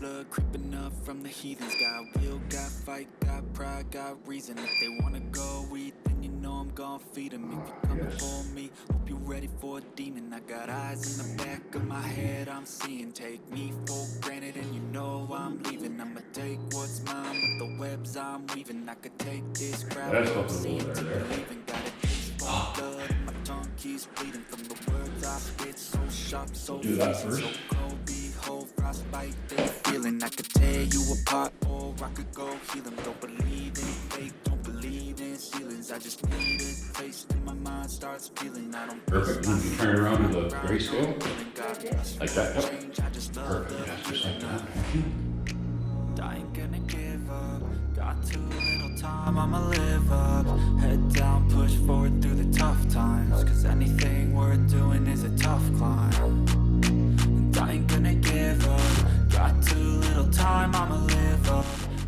blood creeping up from the heathens. Got will, got fight, got pride, got reason. If they wanna go eat, then you know I'm gon' feed them. If you're coming for me, hope you're ready for a demon. I got eyes in the back of my head, I'm seeing. Take me for granted and you know I'm leaving. I'ma take what's mine with the webs I'm weaving. I could take this crowd from seeing to believing. Got it taste for blood and my tongue keeps bleeding. From the words I spit, so sharp, so freezing, so cold. Behold, frostbite, they feeling. I could tear you apart or I could go heal them. Don't believe in fate, don't believe in ceilings. I just need a taste and my mind starts peeling. I don't perfect. You can turn it around to the grayscale like that. Yep. Perfect. Yes, just like that. I ain't gonna give up. Got too little time, I'ma live up. Head down, push forward through the tough times. Cause anything worth doing is a tough climb. And I ain't gonna give up. Got too little time, I'ma live up.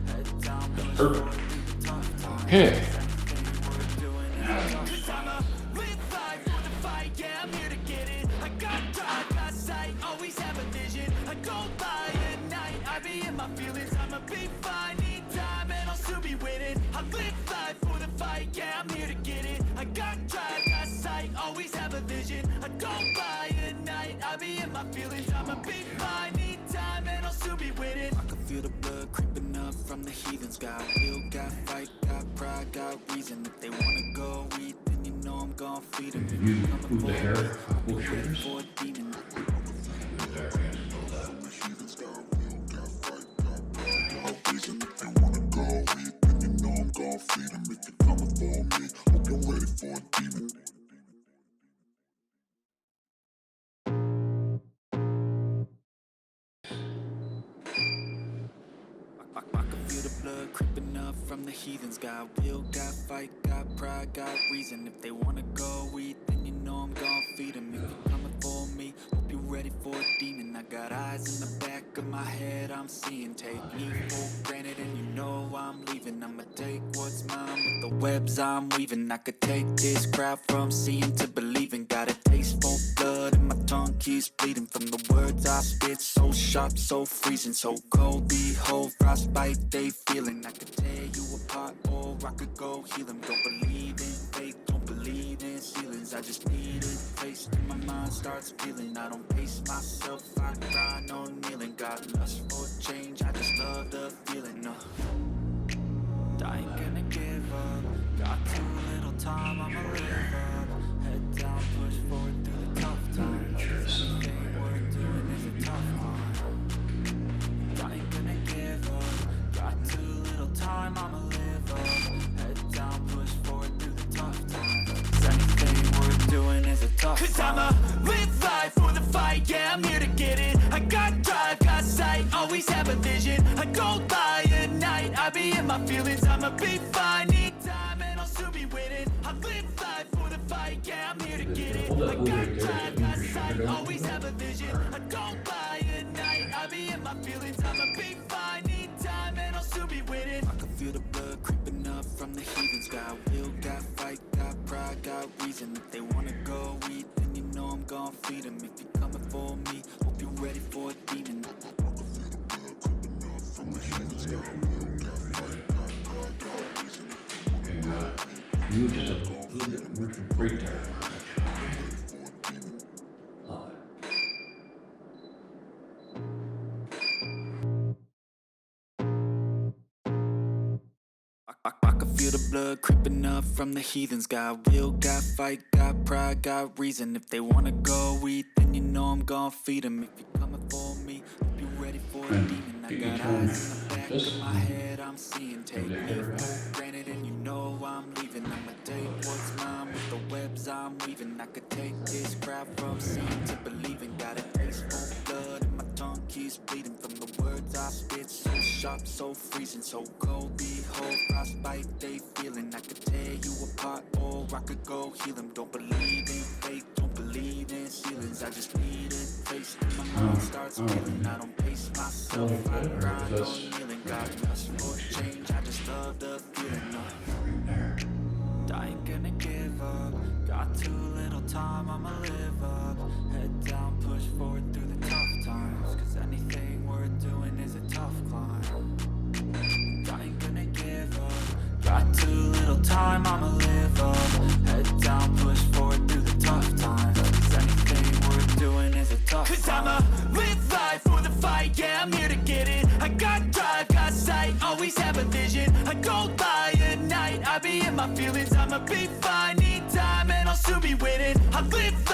Head down, push forward through the tough times. Okay. My feelings, I'ma be fine. Need time and I'll still be winning. I live life for the fight, yeah, I'm here to get it. I got drive, got sight, always have a vision. I don't buy at night, I be in my feelings. I'ma be fine, need time and I'll still be winning. I can feel the blood creeping up from the heathens. Got will, got fight, got pride, got reason. If they wanna go eat, then you know I'm gon' feed them. You move the hair, we'll shaders. For a demon. Feed them if you're coming for me. Hope you're ready for a demon. I can feel the blood creeping up from the heathens. Got will, got fight, got pride, got reason. If they wanna go eat, then you know I'm gon' feed them. If you're coming for me, hope you're ready for a demon. I got eyes in the back of my head, I'm seeing. Take me for granted and you know I'm leaving. I'ma take what's mine with the webs I'm weaving. I could take this crowd from seeing to believing. Got a taste for blood and my tongue keeps bleeding. From the words I spit, so sharp, so freezing, so cold. Behold, frostbite, they feeling. I could tear you apart or I could go heal them. Don't believe in fate, don't believe in ceilings. I just need a taste and my mind starts peeling. I don't pace myself, I grind on kneeling. Got lust for change, I just love the feeling. I ain't gonna give up. Got too little time, I'ma live up. Head down, push forward through the tough times. Anything worth doing is a tough climb. I ain't gonna give up. Got too little time, I'ma live up. Head down, push forward through the tough times. Anything worth doing is a tough climb. Cause I'ma live life for the fight, yeah, I'm here to get it. I got drive, got sight, always have a vision. I don't lie at night, I be in my feelings. I'ma be fine, need time and I'll still be winning. I live life for the fight, yeah, I'm here to get it. I got drive, got sight, always have a vision. I don't lie at night, I be in my feelings. I'ma be fine, need time and I'll still be winning. I can feel the blood creeping up from the heathens. Got will, got fight, got pride, got reason. If they wanna go eat, then you know I'm gon' feed them. If you're coming for me, hope you're ready for a demon. You just a little bit break there. I can feel the blood creeping up from the heathens. Got will, got fight, got pride, got reason. If they wanna go eat, then you know I'm gon' feed them. If you're coming for me, hope you're ready for a demon. I got eyes in the back of my head, I'm seeing. Take me for granted and you know I'm leaving. I'ma take what's mine with the webs I'm weaving. I could take this crowd from seeing to believing. Got a taste for blood and my tongue keeps bleeding. From the words I spit, so sharp, so freezing, so cold. Behold, frostbite, they feeling. I could tear you apart or I could go heal them. Don't believe in fate, don't believe in ceilings. I just need a taste and my mind starts feeling. I don't pace myself, I grind on kneeling. Got lust for change, I just love the feeling. I ain't gonna give up. Got too little time, I'ma live up. Head down, push forward through the tough times. Cause anything worth doing is a tough time, I'ma live up. Head down, push forward through the tough times. 'Cause anything worth doing is a tough. 'Cause I'ma live life for the fight, yeah, I'm here to get it. I got drive, got sight, always have a vision. I don't lie at night, I be in my feelings.